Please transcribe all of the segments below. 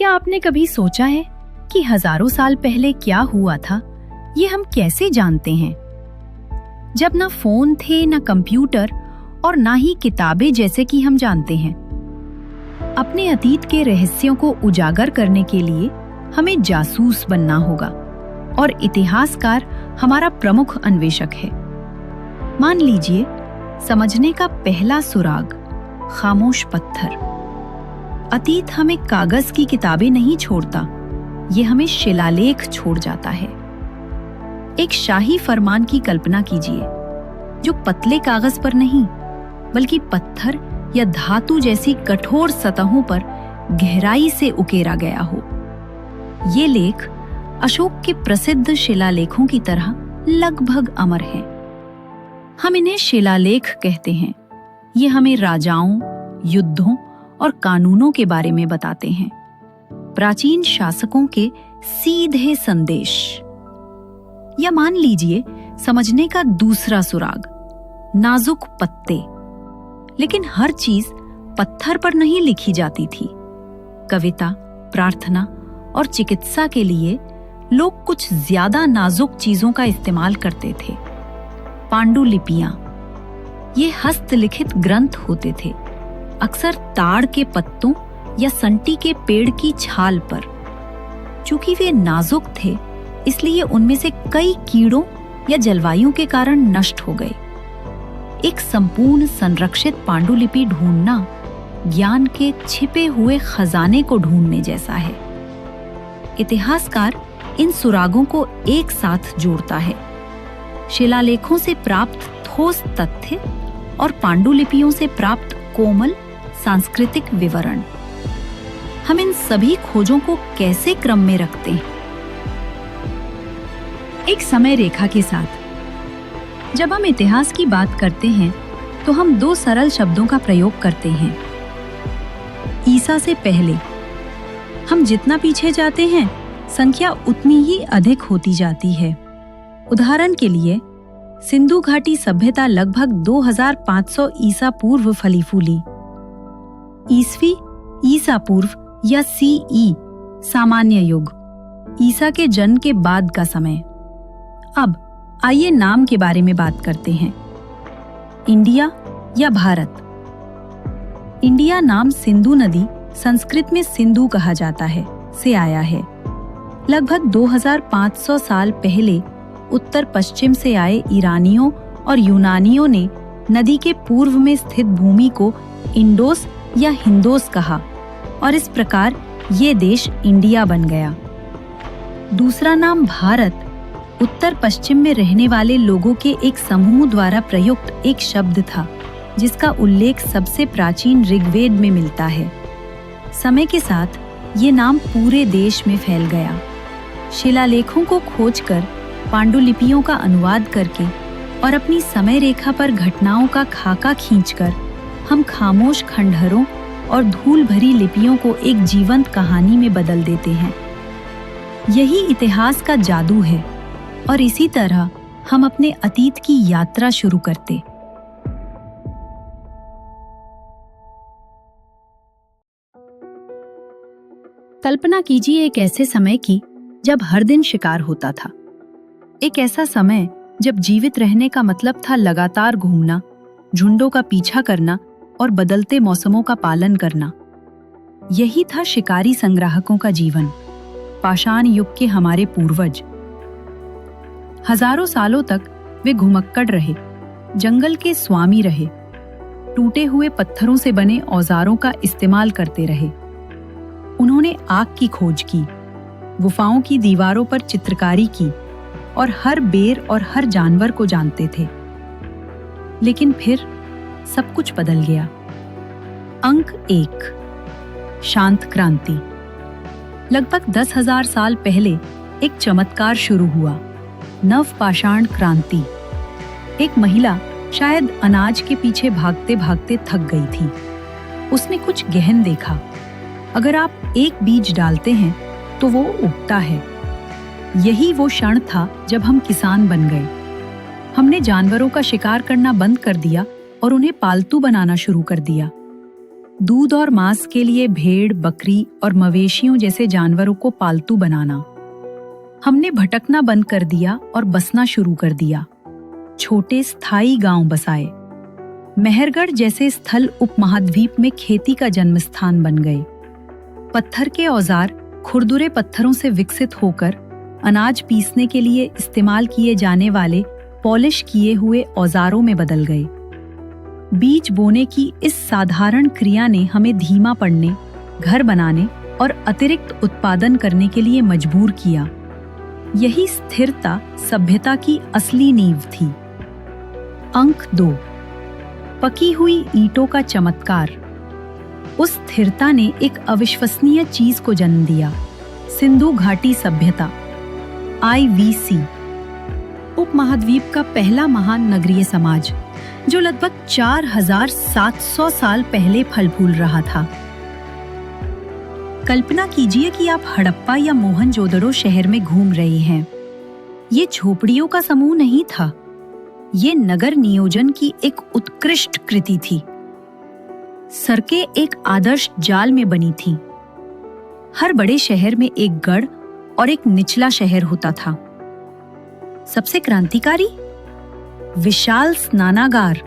क्या आपने कभी सोचा है कि हजारों साल पहले क्या हुआ था, ये हम कैसे जानते हैं? जब ना फोन थे, ना कंप्यूटर और ना ही किताबें जैसे कि हम जानते हैं। अपने अतीत के रहस्यों को उजागर करने के लिए हमें जासूस बनना होगा और इतिहासकार हमारा प्रमुख अन्वेषक है। मान लीजिए, समझने का पहला सुराग, खामोश पत्थर। अतीत हमें कागज की किताबें नहीं छोड़ता, ये हमें शिलालेख छोड़ जाता है। एक शाही फरमान की कल्पना कीजिए, जो पतले कागज पर नहीं बल्कि पत्थर या धातु जैसी कठोर सतहों पर गहराई से उकेरा गया हो। ये लेख अशोक के प्रसिद्ध शिलालेखों की तरह लगभग अमर हैं। हम इन्हें शिलालेख कहते हैं। ये हमें राजाओं, युद्धों और कानूनों के बारे में बताते हैं, प्राचीन शासकों के सीधे संदेश। या मान लीजिए, समझने का दूसरा सुराग, नाजुक पत्ते। लेकिन हर चीज पत्थर पर नहीं लिखी जाती थी। कविता, प्रार्थना और चिकित्सा के लिए लोग कुछ ज्यादा नाजुक चीजों का इस्तेमाल करते थे। पांडुलिपियां, ये हस्तलिखित ग्रंथ होते थे, अक्सर ताड़ के पत्तों या संटी के पेड़ की छाल पर। चूंकि वे नाजुक थे, इसलिए उनमें से कई कीड़ों या जलवायु के कारण नष्ट हो गए। एक संपूर्ण संरक्षित पांडुलिपि ढूंढना ज्ञान के छिपे हुए खजाने को ढूंढने जैसा है। इतिहासकार इन सुरागों को एक साथ जोड़ता है, शिलालेखों से प्राप्त ठोस तथ्य और पांडुलिपियों से प्राप्त कोमल सांस्कृतिक विवरण। हम इन सभी खोजों को कैसे क्रम में रखते हैं? एक समय रेखा के साथ। जब हम इतिहास की बात करते हैं तो हम दो सरल शब्दों का प्रयोग करते हैं, ईसा से पहले। हम जितना पीछे जाते हैं, संख्या उतनी ही अधिक होती जाती है। उदाहरण के लिए, सिंधु घाटी सभ्यता लगभग 2500 ईसा पूर्व फली फूली। ईसवी, ईसा पूर्व या सीई सामान्य युग, ईसा के जन्म के बाद का समय। अब आइए नाम के बारे में बात करते हैं। इंडिया या भारत। इंडिया नाम सिंधु नदी, संस्कृत में सिंधु कहा जाता है, से आया है। लगभग 2500 साल पहले उत्तर पश्चिम से आए ईरानियों और यूनानियों ने नदी के पूर्व में स्थित भूमि को इंडोस या हिंदोस कहा और इस प्रकार ये देश इंडिया बन गया। दूसरा नाम भारत उत्तर पश्चिम में रहने वाले लोगों के एक समूह द्वारा प्रयुक्त एक शब्द था, जिसका उल्लेख सबसे प्राचीन ऋग्वेद में मिलता है। समय के साथ ये नाम पूरे देश में फैल गया। शिलालेखों को खोजकर, पांडुलिपियों का अनुवाद करके और अपनी समय रेखा पर घटनाओं का खाका खींचकर हम खामोश खंडहरों और धूल भरी लिपियों को एक जीवंत कहानी में बदल देते हैं। यही इतिहास का जादू है और इसी तरह हम अपने अतीत की यात्रा शुरू करते। कल्पना कीजिए एक ऐसे समय की जब हर दिन शिकार होता था। एक ऐसा समय जब जीवित रहने का मतलब था लगातार घूमना, झुंडों का पीछा करना और बदलते मौसमों का पालन करना। यही था शिकारी संग्राहकों का जीवन, पाषाण युग के हमारे पूर्वज। हजारों सालों तक वे घुमक्कड़ रहे, जंगल के स्वामी रहे, टूटे हुए पत्थरों से बने औजारों का इस्तेमाल करते रहे। उन्होंने आग की खोज की, गुफाओं की दीवारों पर चित्रकारी की और हर बेर और हर जानवर को जानते थे। लेकिन फिर सब कुछ बदल गया। अंक 1, शांत क्रांति। लगभग 10,000 साल पहले एक चमत्कार शुरू हुआ, नवपाषाण क्रांति। एक महिला शायद अनाज के पीछे भागते भागते थक गई थी। उसने कुछ गहन देखा। अगर आप एक बीज डालते हैं तो वो उगता है। यही वो क्षण था जब हम किसान बन गए। हमने जानवरों का शिकार करना बंद कर दिया और उन्हें पालतू बनाना शुरू कर दिया। दूध और मांस के लिए भेड़, बकरी और मवेशियों जैसे जानवरों को पालतू बनाना। हमने भटकना बंद कर दिया और बसना शुरू कर दिया। छोटे स्थायी गांव बसाए। मेहरगढ़ जैसे स्थल उपमहाद्वीप में खेती का जन्मस्थान बन गए। पत्थर के औजार खुरदुरे पत्थरों से विकसित होकर अनाज पीसने के लिए इस्तेमाल किए जाने वाले पॉलिश किए हुए औजारों में बदल गए। बीज बोने की इस साधारण क्रिया ने हमें धीमा पड़ने, घर बनाने और अतिरिक्त उत्पादन करने के लिए मजबूर किया। यही स्थिरता सभ्यता की असली नींव थी। अंक 2, पकी हुई ईंटों का चमत्कार। उस स्थिरता ने एक अविश्वसनीय चीज को जन्म दिया, सिंधु घाटी सभ्यता, IVC, उपमहाद्वीप का पहला महान नगरीय समाज, जो लगभग 4700 साल पहले फल फूल रहा था। कल्पना कीजिए कि आप हड़प्पा या मोहनजोदड़ो शहर में घूम रहे हैं। ये झोपड़ियों का समूह नहीं था, ये नगर नियोजन की एक उत्कृष्ट कृति थी। सड़कें एक आदर्श जाल में बनी थीं। हर बड़े शहर में एक गढ़ और एक निचला शहर होता था। सबसे क्रांतिकारी, विशाल स्नानागार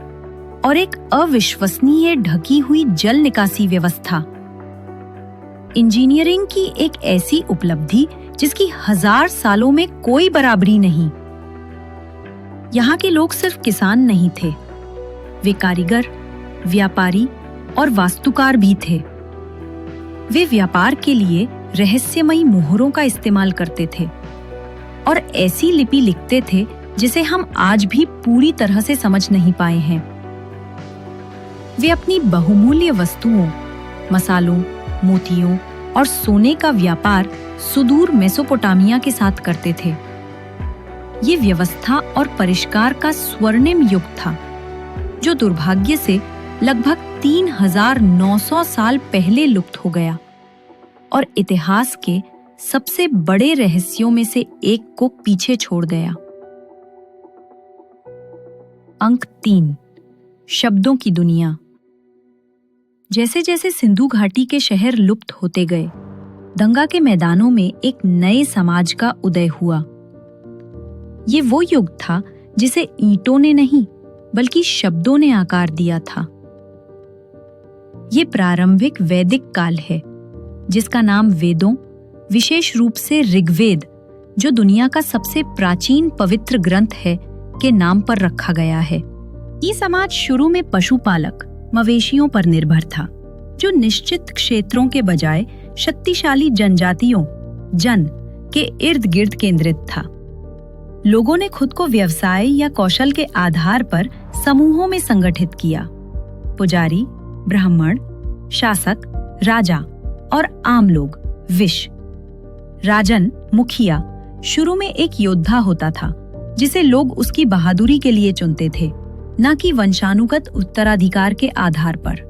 और एक अविश्वसनीय ढकी हुई जल निकासी व्यवस्था। इंजीनियरिंग की एक ऐसी उपलब्धि जिसकी 1000 सालों में कोई बराबरी नहीं। यहाँ के लोग सिर्फ किसान नहीं थे, वे कारीगर, व्यापारी और वास्तुकार भी थे। वे व्यापार के लिए रहस्यमयी मोहरों का इस्तेमाल करते थे और ऐसी लिपि लिखते थे जिसे हम आज भी पूरी तरह से समझ नहीं पाए हैं। वे अपनी बहुमूल्य वस्तुओं, मसालों, मोतियों और सोने का व्यापार सुदूर मेसोपोटामिया के साथ करते थे। ये व्यवस्था और परिष्कार का स्वर्णिम युग था, जो दुर्भाग्य से लगभग 3900 साल पहले लुप्त हो गया और इतिहास के सबसे बड़े रहस्यों में से एक को पीछे छोड़ गया। अंक 3, शब्दों की दुनिया। जैसे जैसे सिंधु घाटी के शहर लुप्त होते गए, दंगा के मैदानों में एक नए समाज का उदय हुआ। ये वो युग था जिसे ईंटों ने नहीं बल्कि शब्दों ने आकार दिया था। ये प्रारंभिक वैदिक काल है, जिसका नाम वेदों, विशेष रूप से ऋग्वेद, जो दुनिया का सबसे प्राचीन पवित्र ग्रंथ है, के नाम पर रखा गया है। ये समाज शुरू में पशुपालक, मवेशियों पर निर्भर था, जो निश्चित क्षेत्रों के बजाय शक्तिशाली जनजातियों के इर्द गिर्द केंद्रित था। लोगों ने खुद को व्यवसाय या कौशल के आधार पर समूहों में संगठित किया। पुजारी, ब्राह्मण, शासक, राजा और आम लोग, राजन, मुखिया, शुरू में एक योद्धा होता था जिसे लोग उसकी बहादुरी के लिए चुनते थे, न कि वंशानुगत उत्तराधिकार के आधार पर।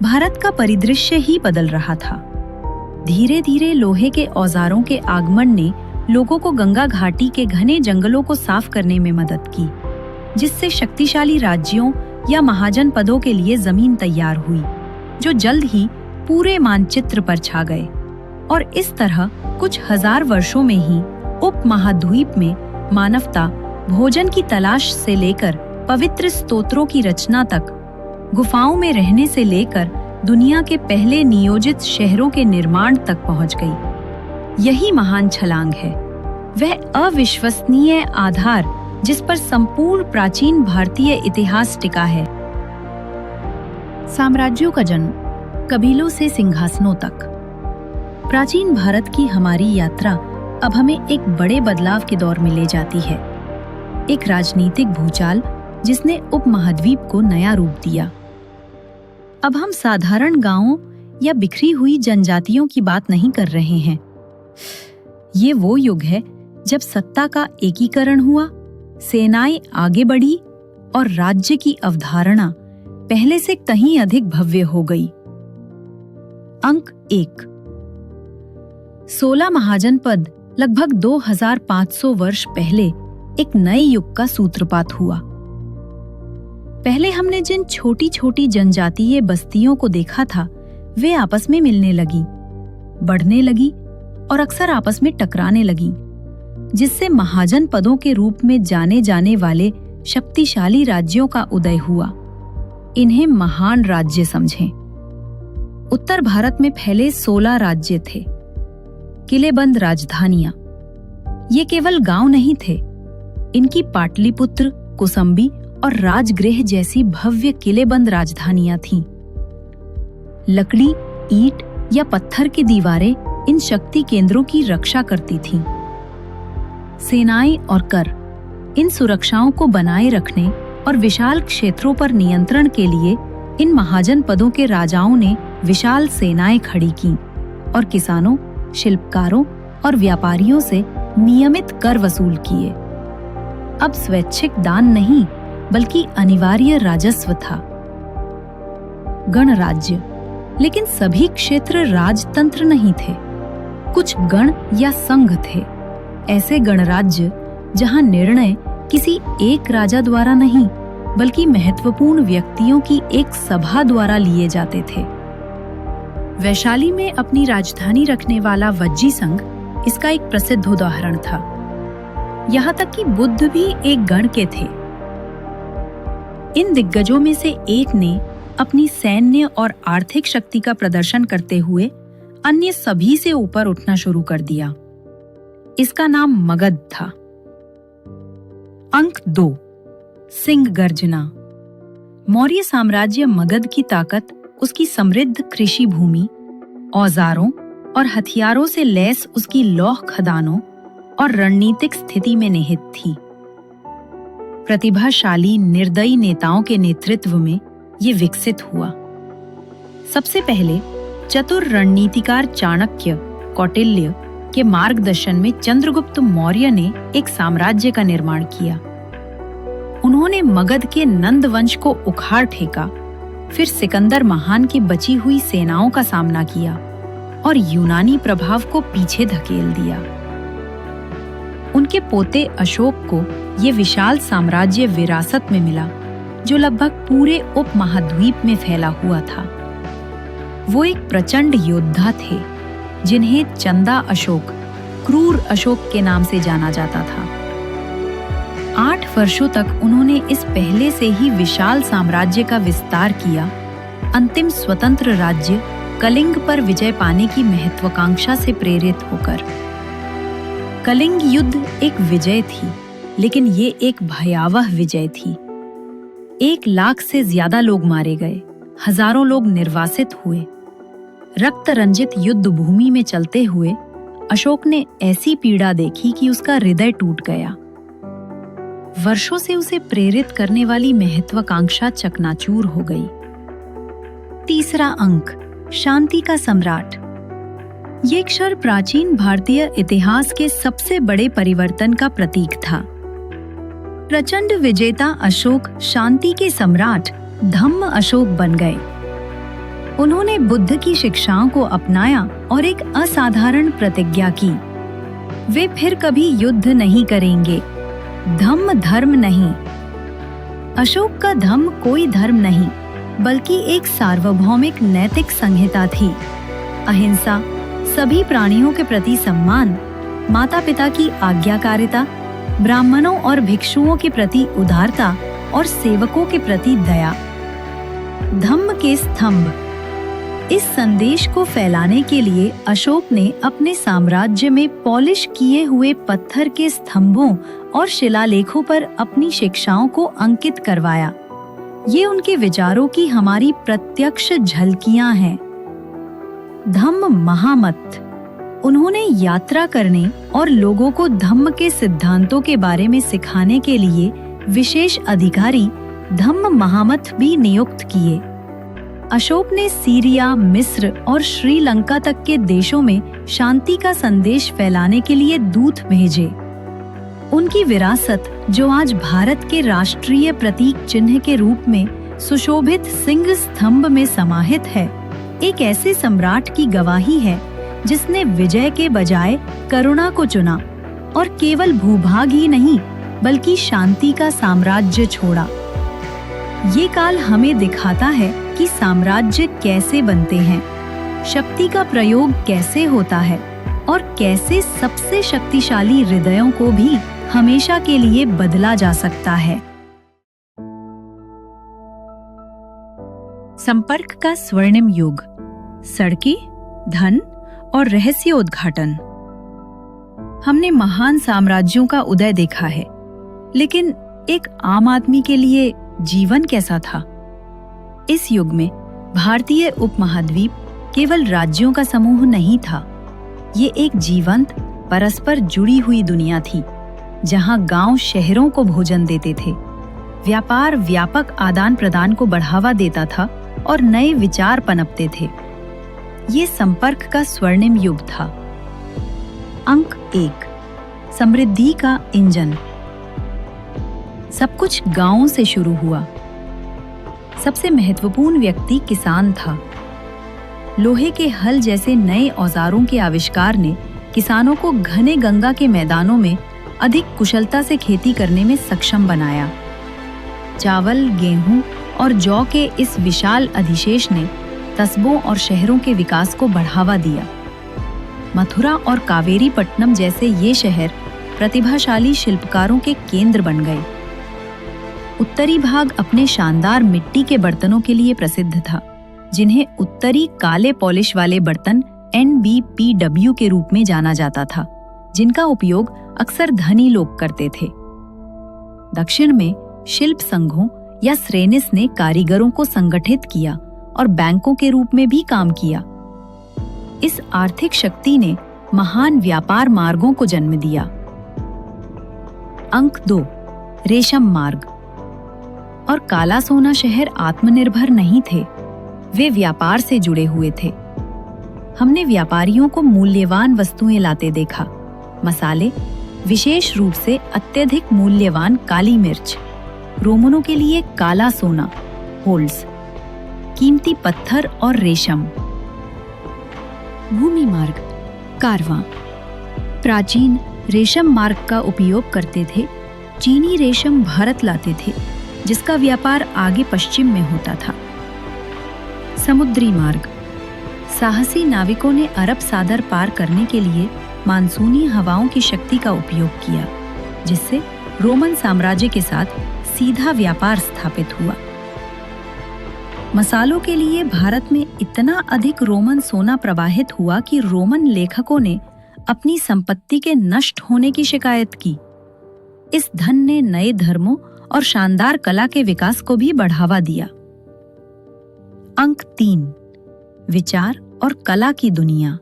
भारत का परिदृश्य ही बदल रहा था। धीरे धीरे लोहे के औजारों के आगमन ने लोगों को गंगा घाटी के घने जंगलों को साफ करने में मदद की, जिससे शक्तिशाली राज्यों या महाजन पदों के लिए जमीन तैयार हुई, जो जल्द ही पूरे मानचित्र पर छा गए। और इस तरह कुछ 1000 वर्षों में ही उपमहाद्वीप में मानवता भोजन की तलाश से लेकर पवित्र स्तोत्रों की रचना तक, गुफाओं में रहने से लेकर दुनिया के पहले नियोजित शहरों के निर्माण तक पहुंच गई। यही महान छलांग है, वह अविश्वसनीय आधार जिस पर संपूर्ण प्राचीन भारतीय इतिहास टिका है। साम्राज्यों का जन्म, कबीलों से सिंहासनों तक। प्राचीन भारत की हमारी यात्रा अब हमें एक बड़े बदलाव के दौर में ले जाती है। एक राजनीतिक भूचाल जिसने उपमहाद्वीप को नया रूप दिया। अब हम साधारण गांवों या बिखरी हुई जनजातियों की बात नहीं कर रहे हैं। ये वो युग है जब सत्ता का एकीकरण हुआ, सेनाएं आगे बढ़ी और राज्य की अवधारणा पहले से कहीं अधिक भव्य हो गई। अंक 1, 16 महाजन पद लगभग 2500 वर्ष पहले एक नए युग का सूत्रपात हुआ। पहले हमने जिन छोटी छोटी जनजातीय बस्तियों को देखा था वे आपस में मिलने लगी, बढ़ने लगी और अक्सर आपस में टकराने लगी, जिससे महाजन पदों के रूप में जाने जाने वाले शक्तिशाली राज्यों का उदय हुआ। इन्हें महान राज्य समझें। उत्तर भारत में फैले 16 राज्य थे, किलेबंद राजधानियां। ये केवल गांव नहीं थे, इनकी पाटलिपुत्र, कौसंबी और राजगृह जैसी भव्य किलेबंद राजधानियां थीं। लकड़ी, ईंट या पत्थर की दीवारें इन शक्ति केंद्रों की रक्षा करती थीं। सेनाएं और कर इन सुरक्षाओं को बनाए रखने और विशाल क्षेत्रों पर नियंत्रण के लिए इन महाजन पदों के राजाओं ने विशाल सेनाएं खड़ी की और किसानों, शिल्पकारों और व्यापारियों से नियमित कर वसूल किए। अब स्वैच्छिक दान नहीं बल्कि अनिवार्य राजस्व था। गणराज्य, लेकिन सभी क्षेत्र राजतंत्र नहीं थे। कुछ गण या संघ थे, ऐसे गणराज्य जहां निर्णय किसी एक राजा द्वारा नहीं बल्कि महत्वपूर्ण व्यक्तियों की एक सभा द्वारा लिए जाते थे। वैशाली में अपनी राजधानी रखने वाला वज्जी संघ इसका एक प्रसिद्ध उदाहरण था। यहाँ तक कि बुद्ध भी एक गण के थे। इन दिग्गजों में से एक ने अपनी सैन्य और आर्थिक शक्ति का प्रदर्शन करते हुए अन्य सभी से ऊपर उठना शुरू कर दिया। इसका नाम मगध था। अंक 2, सिंह गर्जना। मौर्य साम्राज्य मगध की ताकत उसकी समृद्ध कृषि भूमि, औजारों और हथियारों से लैस उसकी लौह खदानों और रणनीतिक स्थिति में निहित थी। प्रतिभाशाली निर्दयी नेताओं के नेतृत्व में ये विकसित हुआ। सबसे पहले चतुर रणनीतिकार चाणक्य, कौटिल्य के मार्गदर्शन में चंद्रगुप्त मौर्य ने एक साम्राज्य का निर्माण किया। उन्होंने मगध के नंद वंश को उखाड़ फेंका, फिर सिकंदर महान की बची हुई सेनाओं का सामना किया और यूनानी प्रभाव को पीछे धकेल दिया। उनके पोते अशोक को ये विशाल साम्राज्य विरासत में मिला, जो लगभग पूरे उपमहाद्वीप में फैला हुआ था। वो एक प्रचंड योद्धा थे, जिन्हें चंदा अशोक, क्रूर अशोक के नाम से जाना जाता था। 8 वर्षों तक उन्होंने इस पहले से ही विशाल साम्राज्य का विस्तार किया। अंतिम स्वतंत्र राज्य कलिंग पर विजय पाने की महत्वाकांक्षा से प्रेरित होकर। कलिंग युद्ध एक विजय थी, लेकिन ये एक भयावह विजय थी। 1 लाख से ज्यादा लोग मारे गए, हजारों लोग निर्वासित हुए। रक्त रंजित युद्ध भूमि में चलते हुए अशोक ने ऐसी पीड़ा देखी कि उसका हृदय टूट गया। वर्षों से उसे प्रेरित करने वाली महत्वाकांक्षा चकनाचूर हो गई। तीसरा अंक, शांति का सम्राट। ये अक्षर प्राचीन भारतीय इतिहास के सबसे बड़े परिवर्तन का प्रतीक था। प्रचंड विजेता अशोक शांति के सम्राट धम्म अशोक बन गए। उन्होंने बुद्ध की शिक्षाओं को अपनाया और एक असाधारण प्रतिज्ञा की। वे फिर कभी युद्ध नहीं करेंगे, धम्म धर्म नहीं। अशोक का धम्म कोई धर्म नहीं, बल्कि एक सार्वभौमिक नैतिक संहिता थी। अहिंसा, सभी प्राणियों के प्रति सम्मान, माता पिता की आज्ञाकारिता, ब्राह्मणों और भिक्षुओं के प्रति उदारता और सेवकों के प्रति दया। धम्म के स्तंभ। इस संदेश को फैलाने के लिए अशोक ने अपने साम्राज्य में पॉलिश किए हुए पत्थर के स्तंभों और शिलालेखों पर अपनी शिक्षाओं को अंकित करवाया। ये उनके विचारों की हमारी प्रत्यक्ष झलकियां हैं। धम्म महामत। उन्होंने यात्रा करने और लोगों को धम्म के सिद्धांतों के बारे में सिखाने के लिए विशेष अधिकारी धम्म महामत भी नियुक्त किए। अशोक ने सीरिया, मिस्र और श्रीलंका तक के देशों में शांति का संदेश फैलाने के लिए दूत भेजे। उनकी विरासत, जो आज भारत के राष्ट्रीय प्रतीक चिन्ह के रूप में सुशोभित सिंह स्तंभ में समाहित है, एक ऐसे सम्राट की गवाही है जिसने विजय के बजाय करुणा को चुना और केवल भूभाग ही नहीं बल्कि शांति का साम्राज्य छोड़ा। ये काल हमें दिखाता है कि साम्राज्य कैसे बनते हैं, शक्ति का प्रयोग कैसे होता है और कैसे सबसे शक्तिशाली हृदयों को भी हमेशा के लिए बदला जा सकता है। संपर्क का स्वर्णिम युग, सड़कें, धन और रहस्य उद्घाटन। हमने महान साम्राज्यों का उदय देखा है, लेकिन एक आम आदमी के लिए जीवन कैसा था? इस युग में भारतीय उपमहाद्वीप केवल राज्यों का समूह नहीं था। ये एक जीवंत, परस्पर जुड़ी हुई दुनिया थी, जहां गांव शहरों को भोजन देते थे, व्यापार व्यापक आदान प्रदान को बढ़ावा देता था और नए विचार पनपते थे। ये संपर्क का स्वर्णिम युग था। अंक 1, समृद्धि का इंजन। सब कुछ गांवों से शुरू हुआ। सबसे महत्वपूर्ण व्यक्ति किसान था। लोहे के हल जैसे नए औजारों के आविष्कार ने किसानों को घने गंगा के मैदानों में अधिक कुशलता से खेती करने में सक्षम बनाया। चावल, गेहूं और जौ के इस विशाल अधिशेष ने कस्बों और शहरों के विकास को बढ़ावा दिया। मथुरा और कावेरीपट्टनम जैसे ये शहर प्रतिभाशाली शिल्पकारों के केंद्र बन गए। उत्तरी भाग अपने शानदार मिट्टी के बर्तनों के लिए प्रसिद्ध था, जिन्हें उत्तरी काले पॉलिश वाले बर्तन NBPW के रूप में जाना जाता था, जिनका उपयोग अक्सर धनी लोग करते थे। दक्षिण में शिल्प संघों या श्रेनिस ने कारीगरों को संगठित किया और बैंकों के रूप में भी काम किया। इस आर्थिक शक्ति ने महान व्यापार मार्गों को जन्म दिया। अंक 2, रेशम मार्ग। और काला सोना शहर आत्मनिर्भर नहीं थे, वे व्यापार से जुड़े हुए थे। हमने व्यापारियों को मूल्यवान वस्तुएं लाते देखा। मसाले, विशेष रूप से अत्यधिक मूल्यवान काली मिर्च, रोमनों के लिए काला सोना, होल्स, कीमती पत्थर और रेशम। भूमि मार्ग, कारवां। प्राचीन रेशम मार्ग का उपयोग करते थे। चीनी रेशम भारत लाते थे, जिसका व्यापार आगे पश्चिम में होता था। समुद्री मार्ग, साहसी नाविकों ने अरब सागर पार करने के लिए मानसूनी हवाओं की शक्ति का उपयोग किया, जिससे रोमन साम्राज्य के साथ सीधा व्यापार स्थापित हुआ। मसालों के लिए भारत में इतना अधिक रोमन सोना प्रवाहित हुआ कि रोमन लेखकों ने अपनी संपत्ति के नष्ट होने की शिकायत की। इस धन ने नए धर्मों और शानदार कला के विकास को भी बढ़ावा दिया। अंक 3, विचार और कला की दुनिया।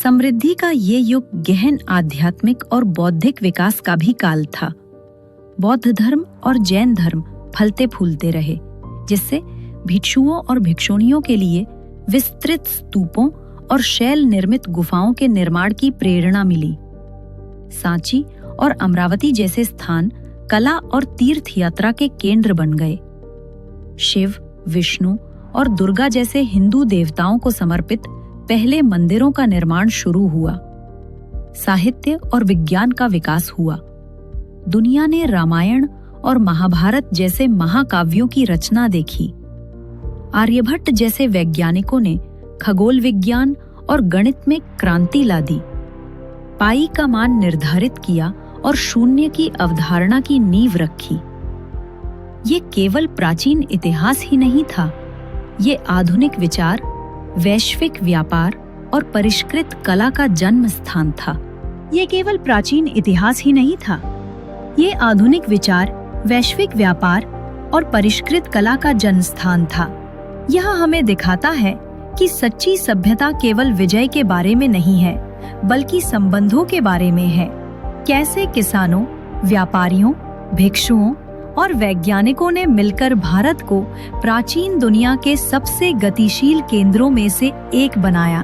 समृद्धि का ये युग गहन आध्यात्मिक और बौद्धिक विकास का भी काल था। बौद्ध धर्म और जैन धर्म फलते फूलते रहे, जिससे भिक्षुओं और भिक्षुणियों के लिए विस्तृत स्तूपों और शैल निर्मित गुफाओं के निर्माण की प्रेरणा मिली। सांची और अमरावती जैसे स्थान कला और तीर्थ यात्रा के केंद्र बन गए। शिव, विष्णु और दुर्गा जैसे हिंदू देवताओं को समर्पित पहले मंदिरों का निर्माण शुरू हुआ। साहित्य और विज्ञान का विकास हुआ। दुनिया ने रामायण और महाभारत जैसे महाकाव्यों की रचना देखी। आर्यभट्ट जैसे वैज्ञानिकों ने खगोल विज्ञान और गणित में क्रांति ला दी। पाई का मान निर्धारित किया और शून्य की अवधारणा की नींव रखी। ये केवल प्राचीन इतिहास ही नहीं था, ये आधुनिक विचार, वैश्विक व्यापार और परिष्कृत कला का जन्म स्थान था। ये केवल प्राचीन इतिहास ही नहीं था, ये आधुनिक विचार, वैश्विक व्यापार और परिष्कृत कला का जन्म स्थान था। यह हमें दिखाता है कि सच्ची सभ्यता केवल विजय के बारे में नहीं है, बल्कि संबंधों के बारे में है। कैसे किसानों, व्यापारियों, भिक्षुओं और वैज्ञानिकों ने मिलकर भारत को प्राचीन दुनिया के सबसे गतिशील केंद्रों में से एक बनाया।